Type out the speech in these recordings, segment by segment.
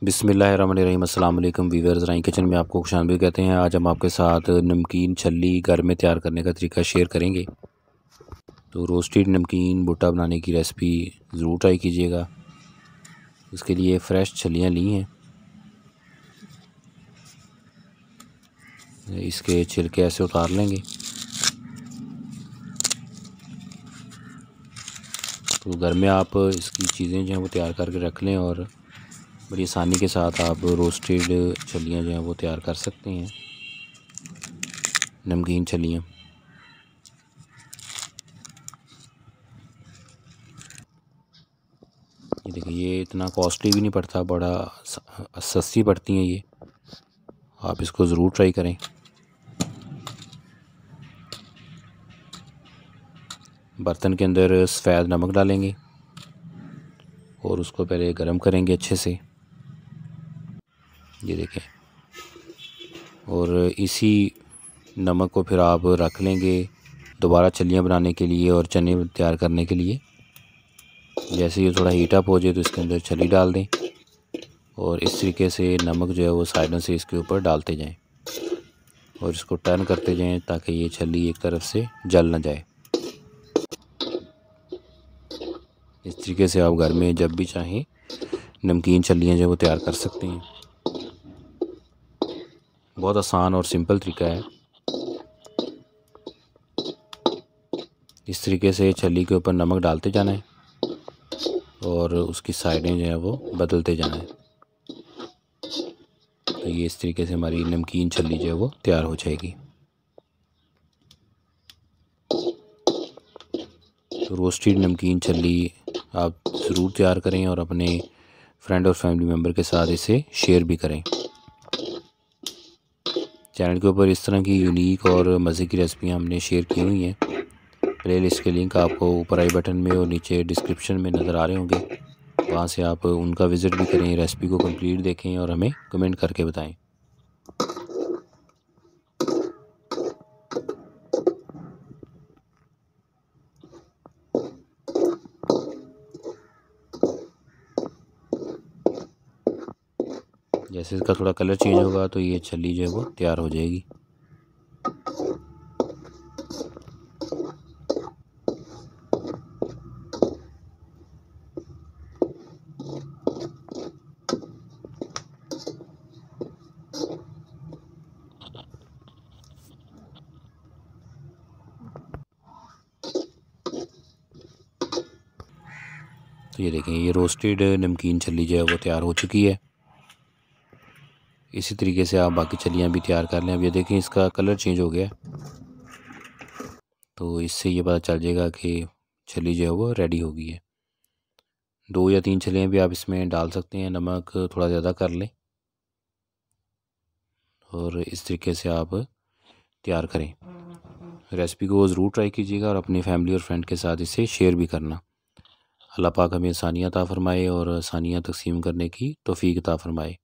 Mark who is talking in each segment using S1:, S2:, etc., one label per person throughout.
S1: बिस्मिल्लाहिर्रहमानिर्रहीम। अस्सलाम वालेकुम वीवर्स, राई किचन में आपको खुशामदीद कहते हैं। आज हम आपके साथ नमकीन छल्ली घर में तैयार करने का तरीका शेयर करेंगे। तो रोस्टेड नमकीन भुट्टा बनाने की रेसिपी ज़रूर ट्राई कीजिएगा। इसके लिए फ़्रेश छल्लियाँ ली हैं, इसके छिलके ऐसे उतार लेंगे। तो घर में आप इसकी चीज़ें जो हैं वो तैयार करके रख लें और बड़ी आसानी के साथ आप रोस्टेड छल्लियाँ जो हैं वो तैयार कर सकते हैं, नमकीन छल्लियाँ। ये देखिए, ये इतना कॉस्टली भी नहीं पड़ता, बड़ा सस्ती पड़ती हैं ये। आप इसको ज़रूर ट्राई करें। बर्तन के अंदर सफ़ेद नमक डालेंगे और उसको पहले गरम करेंगे अच्छे से, ये देखें। और इसी नमक को फिर आप रख लेंगे दोबारा छल्लियाँ बनाने के लिए और चने तैयार करने के लिए। जैसे ये थोड़ा हीट अप हो जाए तो इसके अंदर छल्ली डाल दें और इस तरीके से नमक जो है वो साइडों से इसके ऊपर डालते जाएं और इसको टर्न करते जाएं ताकि ये छल्ली एक तरफ से जल ना जाए। इस तरीके से आप घर में जब भी चाहें नमकीन छल्लियाँ जो है वो तैयार कर सकते हैं। बहुत आसान और सिंपल तरीका है। इस तरीके से छल्ली के ऊपर नमक डालते जाना है और उसकी साइडें जो है वो बदलते जाना है। तो ये इस तरीके से हमारी नमकीन छल्ली जो है वो तैयार हो जाएगी। तो रोस्टेड नमकीन छल्ली आप ज़रूर तैयार करें और अपने फ्रेंड और फैमिली मेम्बर के साथ इसे शेयर भी करें। चैनल के ऊपर इस तरह की यूनिक और मज़े की रेसिपियाँ हमने शेयर की हुई हैं। प्लेलिस्ट के लिंक आपको ऊपर आई बटन में और नीचे डिस्क्रिप्शन में नज़र आ रहे होंगे, वहाँ से आप उनका विज़िट भी करें, रेसिपी को कंप्लीट देखें और हमें कमेंट करके बताएं। जैसे इसका थोड़ा कलर चेंज होगा तो ये छल्ली जो है वो तैयार हो जाएगी। तो ये देखें, ये रोस्टेड नमकीन छल्ली जो है वो तैयार हो चुकी है। इसी तरीके से आप बाकी छल्लियाँ भी तैयार कर लें। अब ये देखें, इसका कलर चेंज हो गया, तो इससे ये पता चल जाएगा कि छल्ली जो है वो रेडी हो गई है। 2 या 3 छल्लियाँ भी आप इसमें डाल सकते हैं, नमक थोड़ा ज़्यादा कर लें और इस तरीके से आप तैयार करें। रेसिपी को ज़रूर ट्राई कीजिएगा और अपनी फैमिली और फ्रेंड के साथ इसे शेयर भी करना। अल्लाह पाक हमें आसानियाँ अता फ़रमाए और आसानियाँ तक़सीम करने की तौफ़ीक अता फ़रमाए।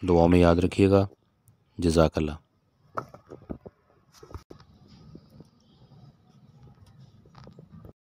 S1: दुआ में याद रखिएगा। जज़ाकल्लाह।